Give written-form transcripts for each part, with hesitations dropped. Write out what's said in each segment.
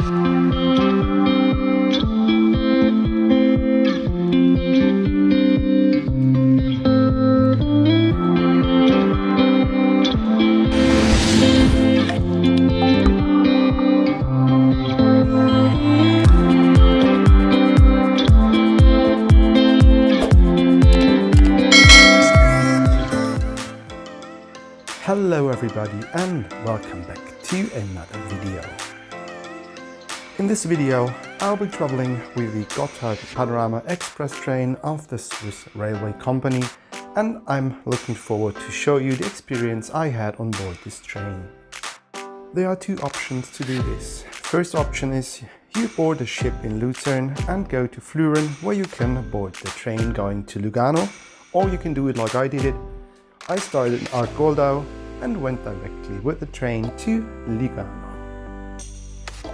Hello everybody and welcome back to another video. In this video I'll be traveling with the Gotthard Panorama Express train of the Swiss railway company, and I'm looking forward to show you the experience I had on board this train. There are two options to do this. First option is you board a ship in Lucerne and go to Fluren, where you can board the train going to Lugano, or you can do it like I did it. I started in Arth-Goldau and went directly with the train to Lugano.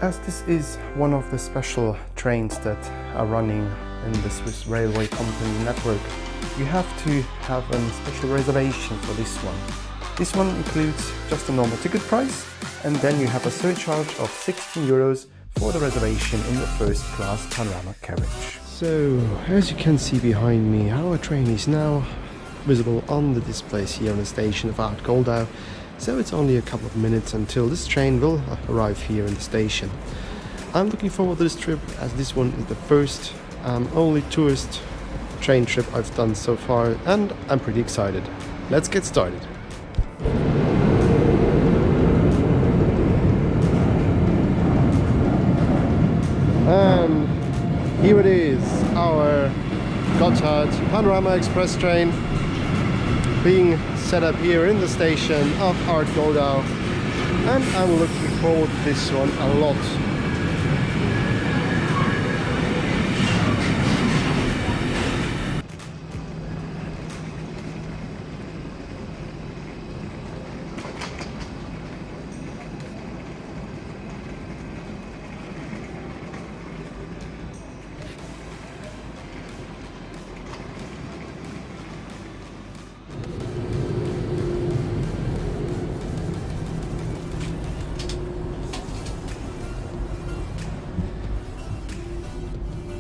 As this is one of the special trains that are running in the Swiss railway company network, you have to have a special reservation for this one. This one includes just a normal ticket price, and then you have a surcharge of 16 euros for the reservation in the first class panorama carriage. So, as you can see behind me, our train is now visible on the displays here on the station of Arth-Goldau, so it's only a couple of minutes until this train will arrive here in the station. I'm looking forward to this trip, as this one is the first only tourist train trip I've done so far, and I'm pretty excited. Let's get started. And here it is, our Gotthard Panorama Express train being set up here in the station of Arth-Goldau, and I'm looking forward to this one a lot.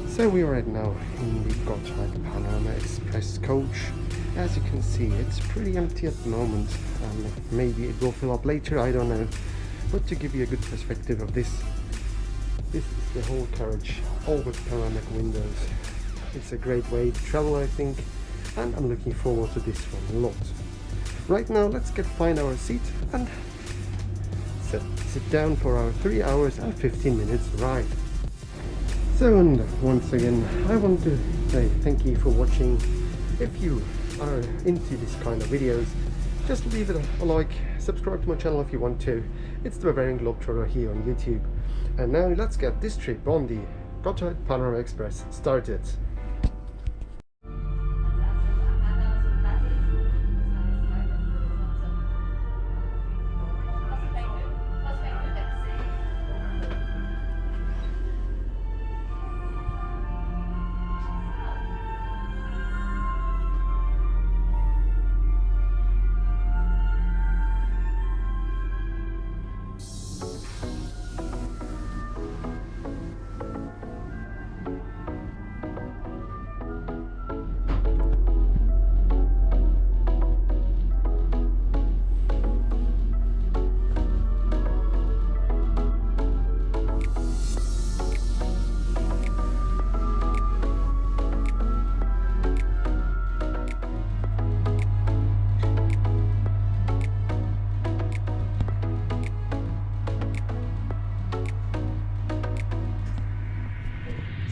So we are right now in the Gotthard Panorama Express coach. As you can see, it's pretty empty at the moment. Maybe it will fill up later, I don't know. But to give you a good perspective of this is the whole carriage, all with panoramic windows. It's a great way to travel, I think, and I'm looking forward to this one a lot. Right now, let's find our seat and sit down for our 3 hours and 15 minutes ride. So, and once again, I want to say thank you for watching. If you are into this kind of videos, just leave it a like, subscribe to my channel if you want to. It's the Bavarian Globetrotter here on YouTube. And now let's get this trip on the Gotthard Panorama Express started.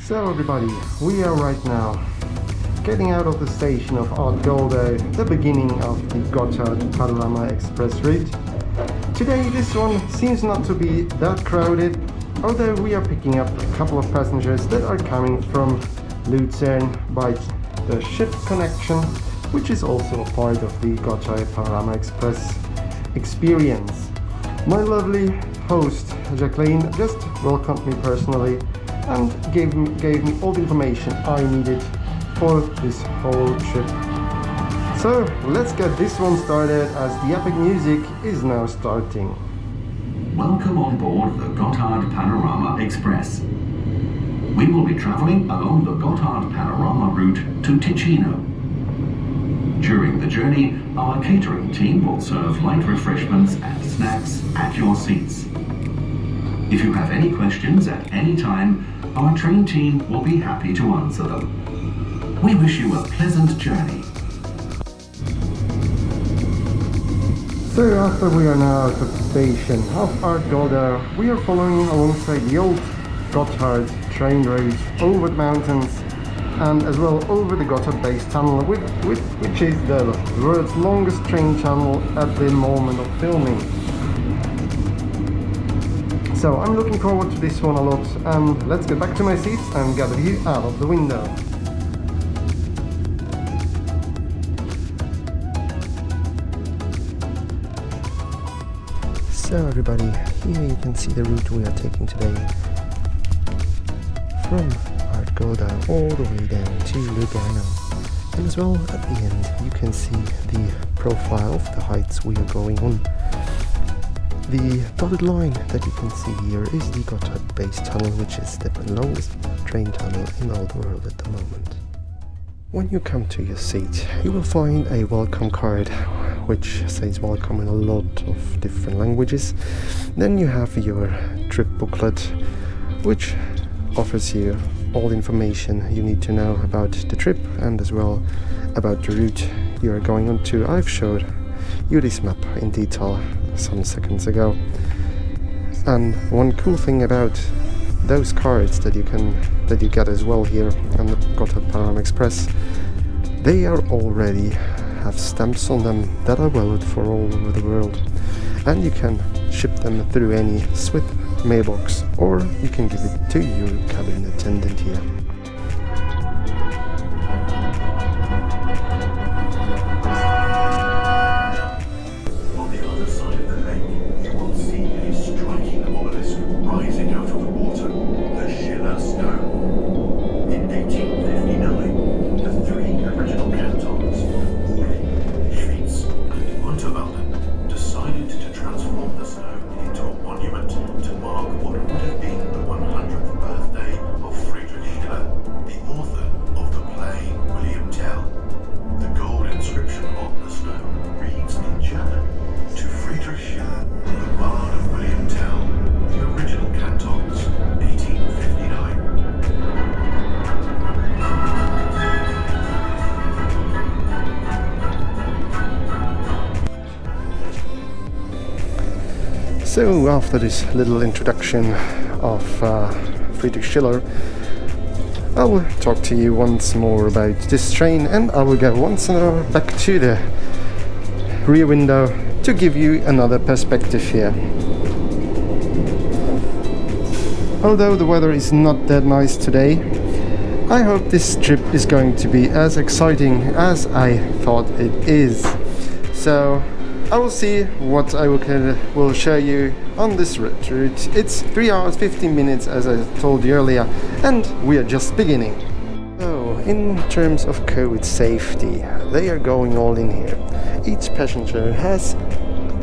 So everybody, we are right now getting out of the station of Arth-Goldau, the beginning of the Gotthard Panorama Express route. Today this one seems not to be that crowded, although we are picking up a couple of passengers that are coming from Lucerne by the ship connection, which is also a part of the Gotthard Panorama Express experience. My lovely host Jacqueline just welcomed me personally and gave me all the information I needed for this whole trip. So let's get this one started, as the epic music is now starting. Welcome on board the Gotthard Panorama Express. We will be travelling along the Gotthard Panorama route to Ticino. During the journey, our catering team will serve light refreshments and snacks at your seats. If you have any questions at any time, our train team will be happy to answer them. We wish you a pleasant journey. So after we are now at the station of Arth-Goldau, we are following alongside the old Gotthard train route over the mountains and as well over the Gotthard base tunnel, which is the world's longest train tunnel at the moment of filming. So I'm looking forward to this one a lot, and let's get back to my seats and get a view out of the window. So everybody, here you can see the route we are taking today from Arth-Goldau all the way down to Lugano. And as well at the end you can see the profile of the heights we are going on. The dotted line that you can see here is the Gotthard base tunnel, which is the longest train tunnel in all the world at the moment. When you come to your seat, you will find a welcome card which says welcome in a lot of different languages. Then you have your trip booklet, which offers you all the information you need to know about the trip and as well about the route you are going on to. I've showed you this map in detail some seconds ago. And one cool thing about those cards that you get as well here on the Gotthard Panorama Express, they are already have stamps on them that are valid for all over the world, and you can ship them through any Swift mailbox, or you can give it to your cabin attendant here. On the other side of the lake, you will see a striking obelisk rising out of the water, the Schiller Stone. In 1859, the three original cantons, decided to transform the stone into a monument to mark what would have been the 100th birthday of Friedrich Schiller, the author of the play William Tell. The gold inscription on the stone reads in German, "To Friedrich Schiller, the bard of William Tell, the original cantons, 1859. So after this little introduction of Friedrich Schiller, I will talk to you once more about this train, and I will go once more back to the rear window to give you another perspective here. Although the weather is not that nice today, I hope this trip is going to be as exciting as I thought it is. So I will see what I will show you on this route. It's 3 hours 15 minutes as I told you earlier, and we are just beginning. So in terms of COVID safety, they are going all in here. Each passenger has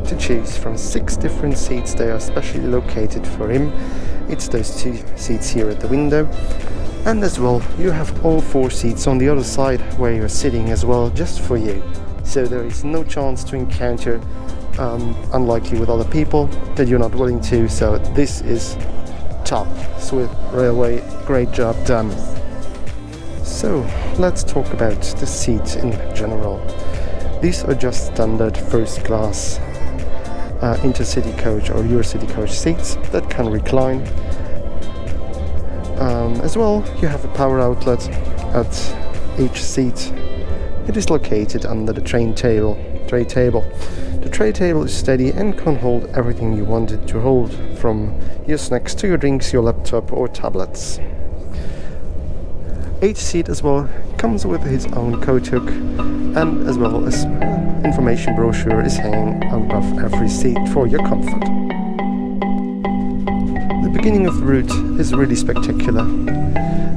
to choose from 6 different seats. They are specially located for him. It's those 2 seats here at the window, and as well you have all 4 seats on the other side where you're sitting as well, just for you. So there is no chance to encounter, unlikely with other people, that you're not willing to. So this is top. Swiss Railway, great job done. So let's talk about the seats in general. These are just standard first class intercity coach or Eurocity coach seats that can recline. As well, you have a power outlet at each seat. It is located under the tray table. The tray table is steady and can hold everything you want it to hold, from your snacks to your drinks, your laptop or tablets. Each seat as well comes with its own coat hook, and as well as information brochure is hanging above every seat for your comfort. The beginning of the route is really spectacular,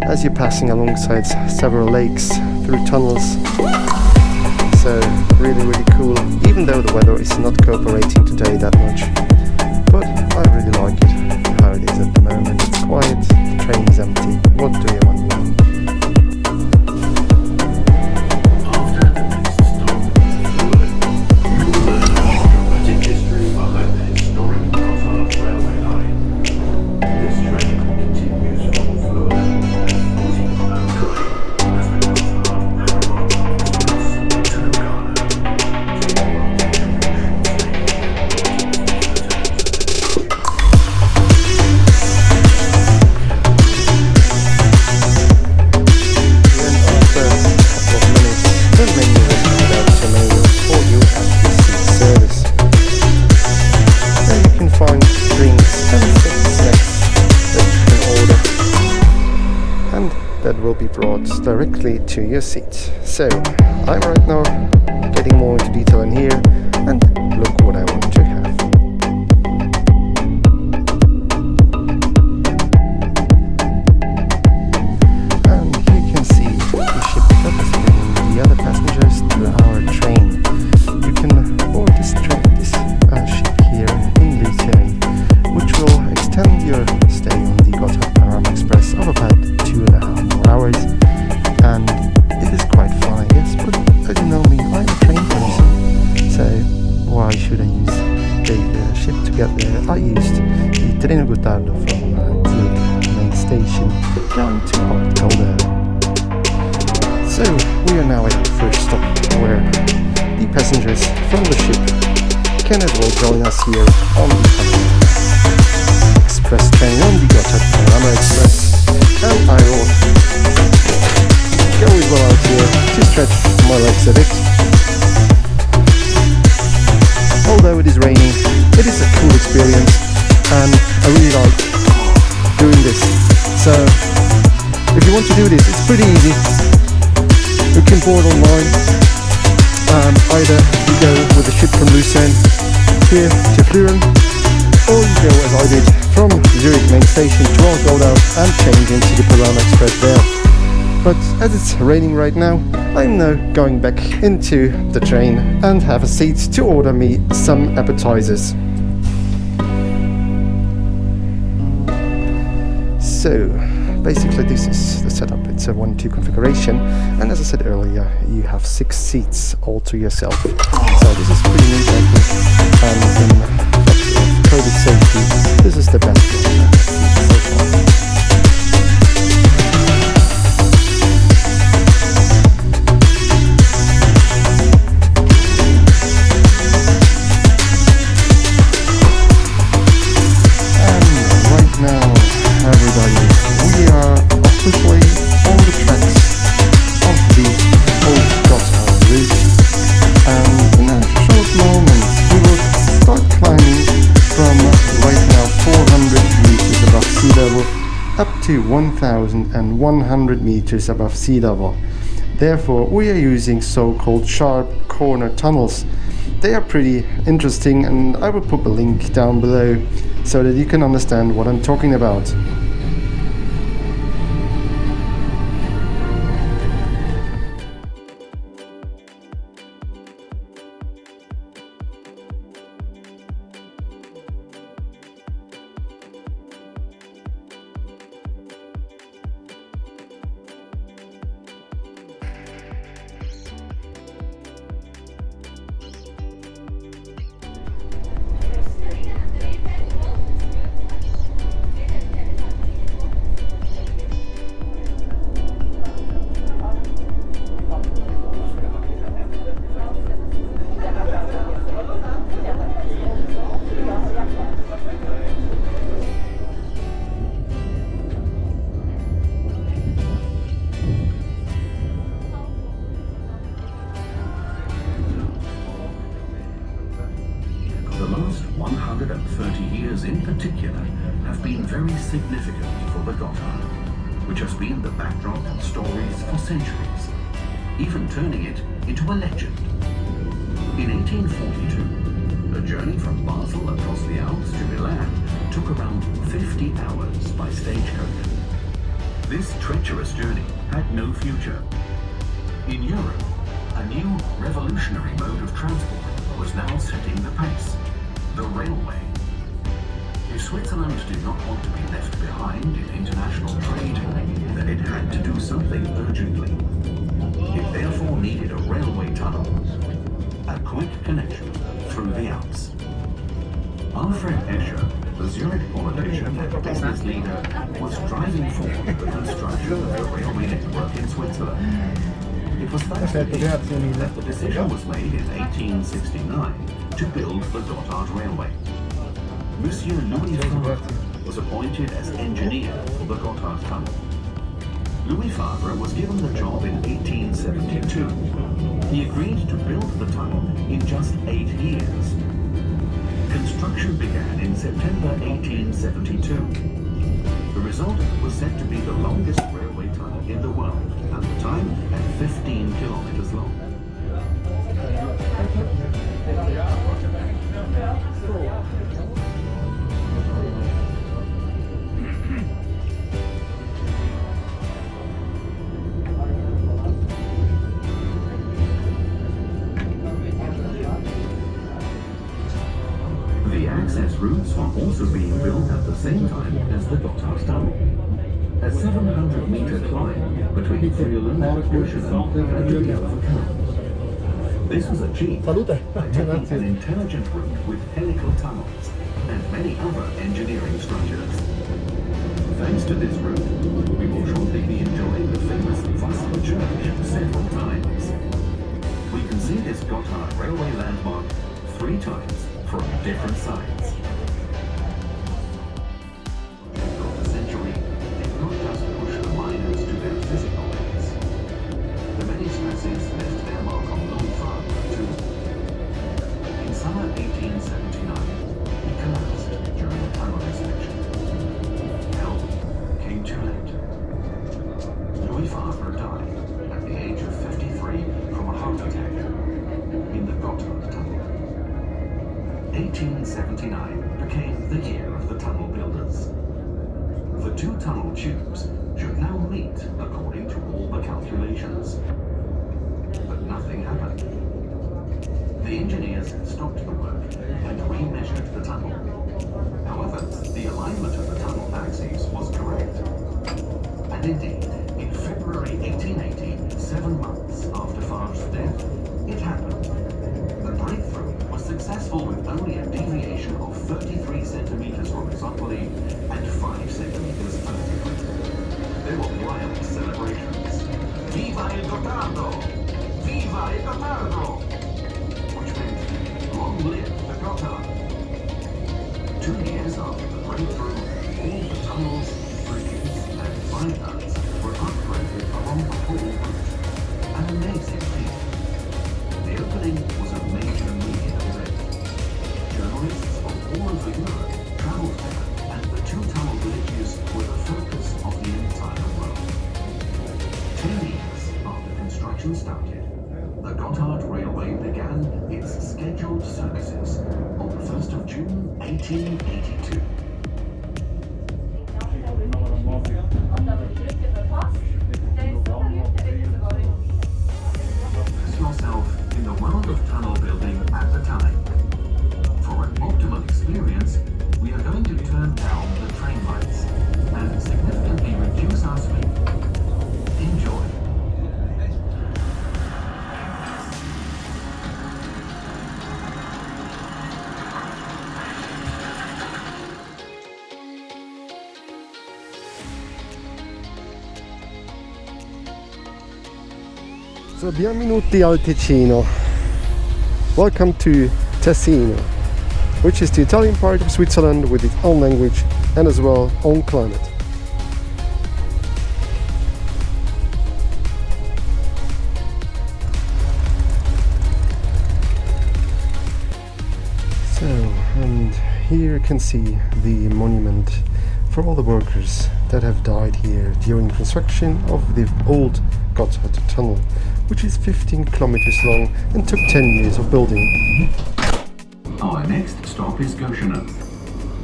as you're passing alongside several lakes through tunnels. So really cool, even though the weather is not cooperating today that much. But I really like it, how it is at the moment. It's quiet, the train is empty. What do you want more? After the next stop, you will learn about the dramatic history behind the historic Gotthard railway line. This train continues from Fleur at 1409 as the Gotthard Panorama Express to Lugano. That will be brought directly to your seat. So I'm right now getting more into detail in here, and look what I want to have. And you can see the ship that is bringing the other passengers to our train. You can board this ship here in Lugano, which will extend your stay on the Gotthard Panorama Express of about 2.5 hours, and it is quite fun, I guess, but as you know me, I'm a train person, so why should I use the ship to get there? I used the Gotthard from Zurich main station down to Arth-Goldau. So we are now at the first stop where the passengers from the ship can as well join us here on the Panorama Express train, on the Gotthard Panorama Express. And I will go as well out here to stretch my legs a bit. Although it is raining, it is a cool experience and I really like doing this. So if you want to do this, it's pretty easy. You can board online. Either you go with the ship from Lucerne here to Fleuren, or you go as I did from Zurich main station to Arth-Goldau and change into the Panorama Express there. But as it's raining right now, I'm now going back into the train and have a seat to order me some appetizers. So basically this is the setup. It's a 1-2 configuration, and as I said earlier, you have 6 seats all to yourself. So this is pretty neat, I think, and in COVID safety, this is the best one I've seen so far. Up to 1,100 meters above sea level. Therefore, we are using so-called sharp corner tunnels. They are pretty interesting, and I will put a link down below so that you can understand what I'm talking about. The last 130 years in particular have been very significant for the Gotthard, which has been the backdrop of stories for centuries, even turning it into a legend. In 1842, the journey from Basel across the Alps to Milan took around 50 hours by stagecoach. This treacherous journey had no future. In Europe, a new revolutionary mode of transport was now setting the pace: the railway. If Switzerland did not want to be left behind in international trade, then it had to do something urgently. It therefore needed a railway tunnel, a quick connection through the Alps. Alfred Escher, the Zurich politician and business leader, was driving forward the construction of the railway network in Switzerland. It was thanks to him that the decision was made in 1869 to build the Gotthard Railway. Monsieur Louis Favre was appointed as engineer for the Gotthard Tunnel. Louis Favre was given the job in 1872. He agreed to build the tunnel in just 8 years. Construction began in September 1872. The result was said to be the longest railway tunnel in the world, at the time at 15 kilometers long. The access routes were also being built at the same time as the Gotthard Tunnel. A 700-meter climb between Friulen and Gotthard had to be overcome. This was achieved by taking an intelligent route with helical tunnels and many other engineering structures. Thanks to this route, we will shortly be enjoying the famous Wasser Church several times. We can see this Gotthard railway landmark 3 times from different sides. The century did not just push the miners to their physical limits. The many stresses left their mark on Louis Favre too. In summer 1879, he collapsed during a tunnel inspection. Help came too late. Louis Favre died at the age of 53 from a heart attack in the Gotthard Tunnel. 1879 became the year of the tunnel builders. The 2 tunnel tubes should now meet according to all the calculations. But nothing happened. The engineers stopped the work and remeasured the tunnel. However, the alignment of the tunnel axes was correct. And indeed, in February 1880, 7 months after Favre's death, it happened. The breakthrough was successful with only a deviation of 33 centimeters horizontally and 5 centimeters vertically. There were wild celebrations. Viva il Gottardo! Viva il Gottardo! Which meant, long live the Gotthard! 2 years after the breakthrough, all the tunnels, bridges, and viaducts were upgraded along the whole route. An amazing feat. The opening was a major media event. Journalists from all over Europe traveled there, and the 2 tunnel villages were the focus of the entire world. 10 years after construction started, the Gotthard Railway began its scheduled services on the 1st of June 1882. Immerse yourself in the world of tunnel building at the time. For an optimal experience, we are going to turn down the train lights and significantly reduce our speed. Enjoy. So, benvenuti al Ticino. Welcome to Ticino, which is the Italian part of Switzerland with its own language and as well own climate. So, and here you can see the monument for all the workers that have died here during construction of the old Gotthard Tunnel, which is 15 kilometers long and took 10 years of building. Our next stop is Gotthard.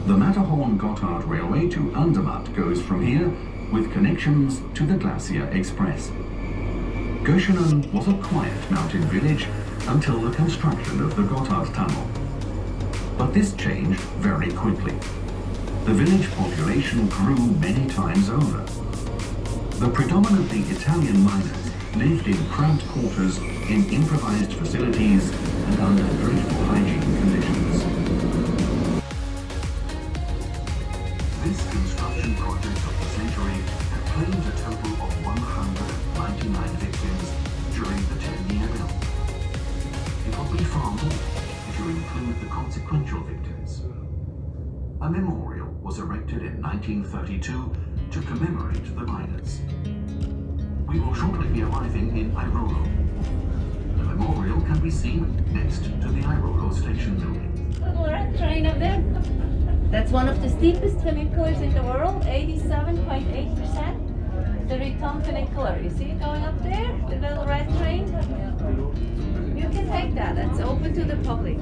The Matterhorn-Gotthard Railway to Andermatt goes from here with connections to the Glacier Express. Gotthard was a quiet mountain village until the construction of the Gotthard Tunnel. But this changed very quickly. the village population grew many times over. The predominantly Italian miners lived in cramped quarters, in improvised facilities, and under dreadful hygiene conditions. This construction project of the century had claimed a total of 199 victims during the 10-year build. It would be far more if you include the consequential victims. A memorial was erected in 1932 to commemorate the miners. We will shortly be arriving in Airolo. The memorial can be seen next to the Airolo station building. Little red train up there. That's one of the steepest funicularies in the world, 87.8%. The return funicular. You see it going up there? The little red train? You can take that. That's open to the public.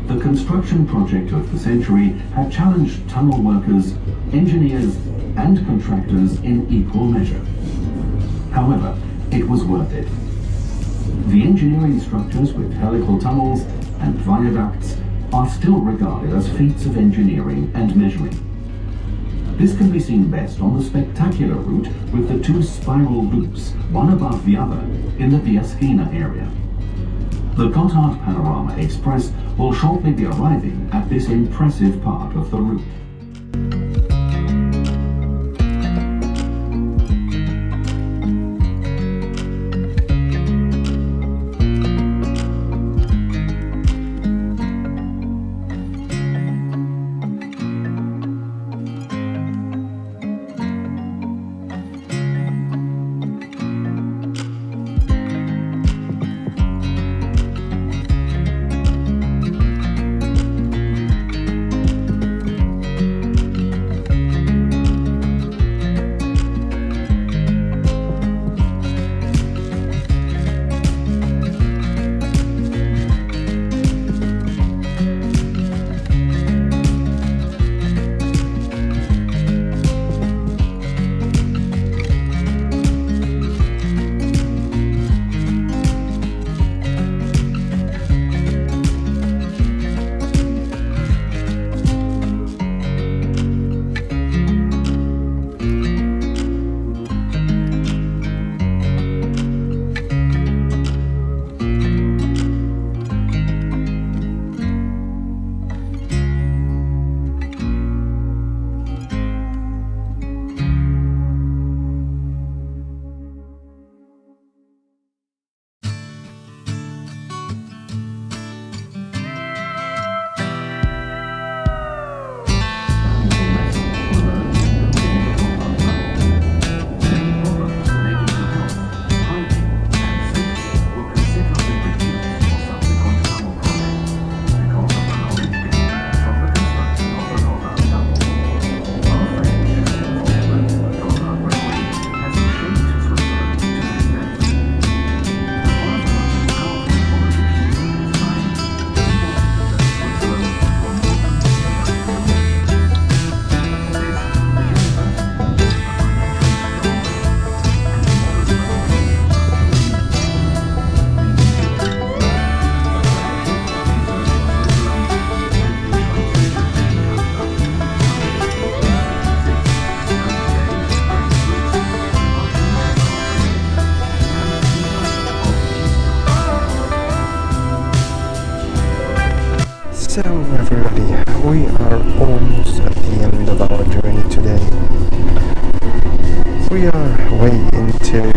The construction project of the century had challenged tunnel workers, engineers, and contractors in equal measure. However, it was worth it. The engineering structures with helical tunnels and viaducts are still regarded as feats of engineering and measuring. This can be seen best on the spectacular route with the two spiral loops, one above the other, in the Biaschina area. The Gotthard Panorama Express will shortly be arriving at this impressive part of the route. almost at the end of our journey today. We are way into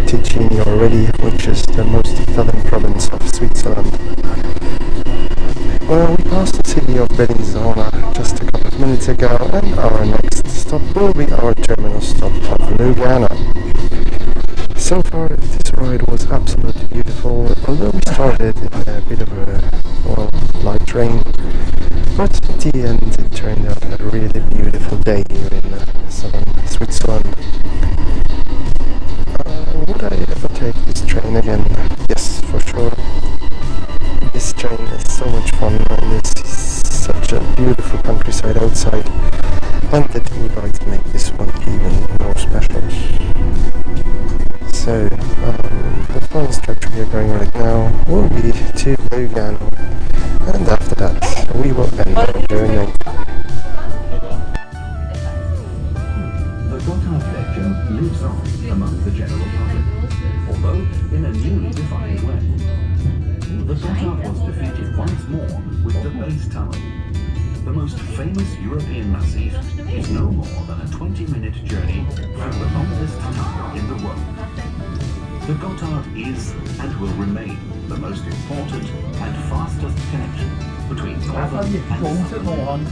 Ticino already, which is the most southern province of Switzerland. Well, we passed the city of Bellinzona just a couple of minutes ago, and our next stop will be our terminal stop of Lugano. So far, this ride was absolutely beautiful, although we started in a bit of a, light rain, but at the end it turned out a really beautiful day here in southern Switzerland. Would I ever take this train again? Yes, for sure. This train is so much fun, and it's such a beautiful countryside outside, and that would like to make this one even more special. So, the final stretch we are going right now will be to Lugano, and after that we will end our journey. The Gotthard lecture lives on among the general public, although in a newly defined way. The Gotthard was defeated once more with the base tunnel. The most famous European massif is no more than a 20-minute journey through the longest tunnel in the world. The Gotthard is and will remain the most important and fastest connection between northern and southern.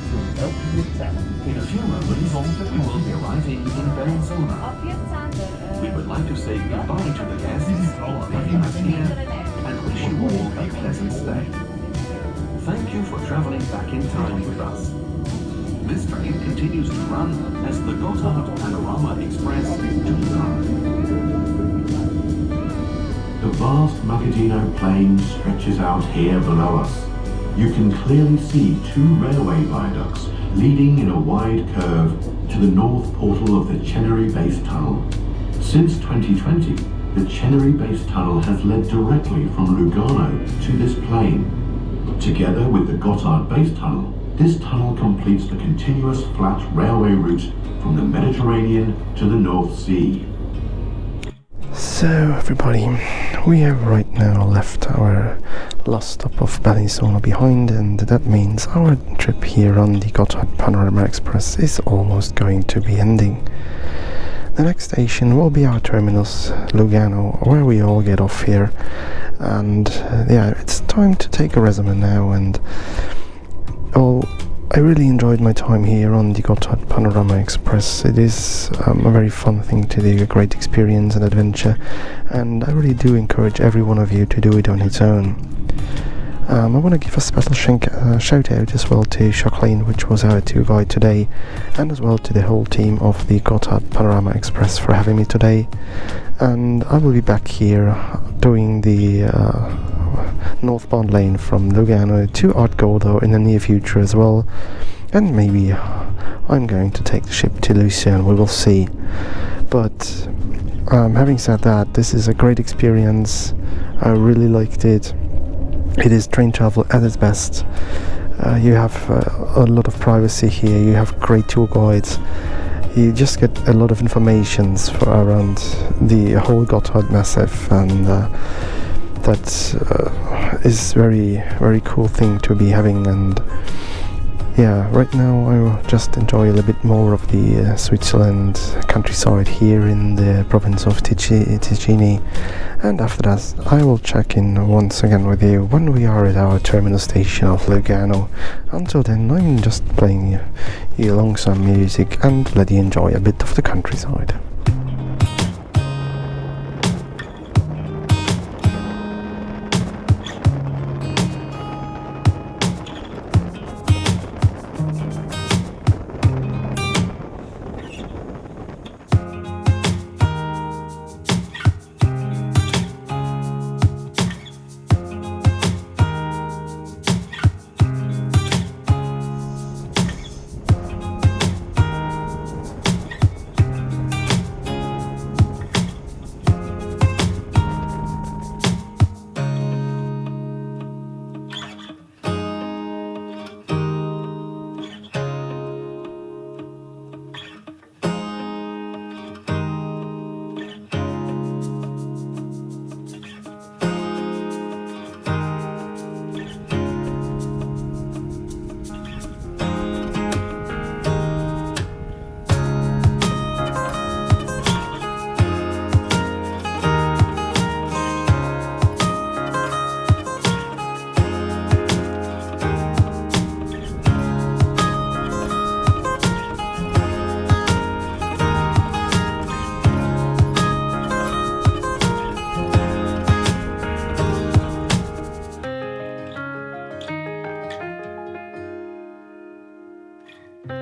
In a few moments, we will be arriving in Bellinzona. We would like to say goodbye to the guests who are leaving us here and wish you all a pleasant stay. Thank you for travelling back in time with us. This train continues to run as the Gotthard Panorama Express to Lugano. The vast Magadino plain stretches out here below us. You can clearly see two railway viaducts leading in a wide curve to the north portal of the Ceneri Base Tunnel. Since 2020, the Ceneri Base Tunnel has led directly from Lugano to this plain. Together with the Gotthard Base Tunnel, this tunnel completes the continuous flat railway route from the Mediterranean to the North Sea. So everybody, we have right now left our last stop of Bellinzona behind, and that means our trip here on the Gotthard Panorama Express is almost going to be ending. The next station will be our terminus, Lugano, where we all get off here. And it's time to take a resume now, and I really enjoyed my time here on the Gotthard Panorama Express. It is a very fun thing to do, a great experience and adventure, and I really do encourage every one of you to do it on its own. I want to give a special shout out as well to Jacqueline, which was our tour guide today, and as well to the whole team of the Gotthard Panorama Express for having me today. And I will be back here doing the northbound lane from Lugano to Arth-Goldau in the near future as well, and maybe I'm going to take the ship to Lucerne, we will see. But having said that, this is a great experience. I really liked it. It is train travel at its best. You have a lot of privacy here, you have great tour guides, you just get a lot of information around the whole Gotthard Massif, and that is very, very cool thing to be having. And right now I will just enjoy a little bit more of the Switzerland countryside here in the province of Ticino, and after that I will check in once again with you when we are at our terminal station of Lugano. Until then, I'm just playing you along some music and let you enjoy a bit of the countryside. In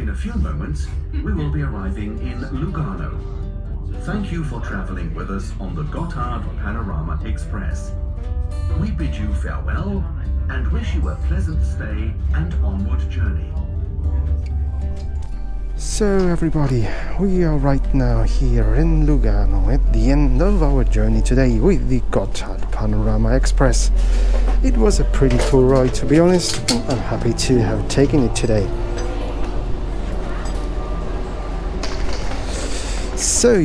a few moments, we will be arriving in Lugano. Thank you for traveling with us on the Gotthard Panorama Express. We bid you farewell and wish you a pleasant stay and onward journey. So everybody, we are right now here in Lugano at the end of our journey today with the Gotthard Panorama Express. It was a pretty cool ride, to be honest, and I'm happy to have taken it today. So,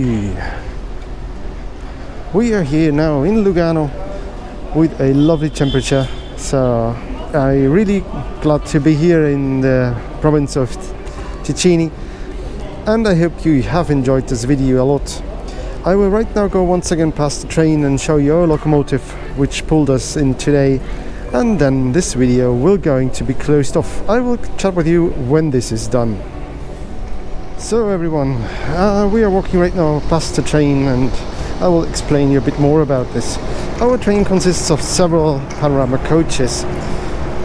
we are here now in Lugano with a lovely temperature, so I'm really glad to be here in the province of Ticino, and I hope you have enjoyed this video a lot. I will right now go once again past the train and show you our locomotive which pulled us in today, and then this video will going to be closed off. I will chat with you when this is done. So everyone, we are walking right now past the train, and I will explain you a bit more about this. Our train consists of several panorama coaches.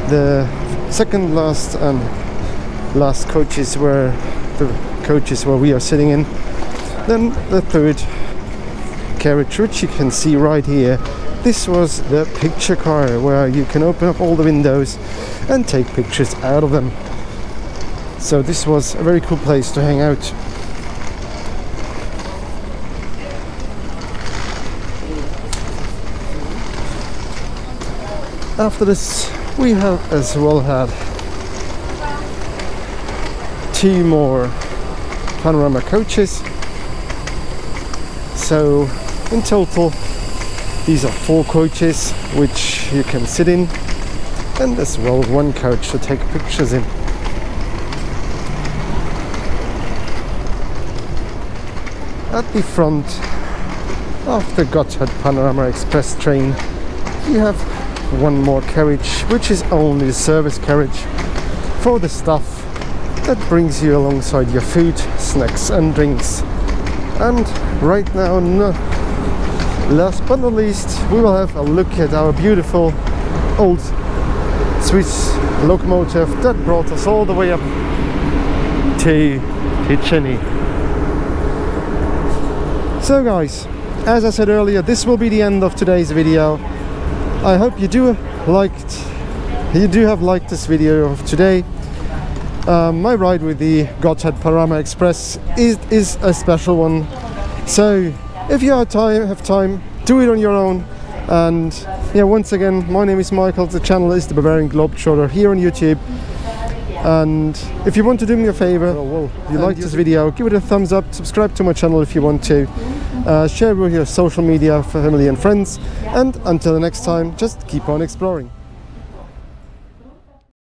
The second last and last coaches were the coaches where we are sitting in. Then the third carriage, which you can see right here, this was the picture car, where you can open up all the windows and take pictures out of them. So this was a very cool place to hang out. After this, we have as well had 2 more panorama coaches. So in total, these are 4 coaches which you can sit in, and as well 1 coach to take pictures in. At the front of the Gotthard Panorama Express train, you have 1 more carriage, which is only the service carriage for the stuff that brings you alongside your food, snacks and drinks. And right now, last but not least, we will have a look at our beautiful old Swiss locomotive that brought us all the way up to Ticino. So guys, as I said earlier, this will be the end of today's video. I hope you do have liked this video of today. My ride with the Gotthard Panorama Express is a special one. So if you have time, do it on your own. And yeah, once again, my name is Michael. The channel is the Bavarian Globetrotter here on YouTube. And if you want to do me a favor, if you like this video, give it a thumbs up, subscribe to my channel if you want to, share with your social media, family and friends, and until the next time, just keep on exploring.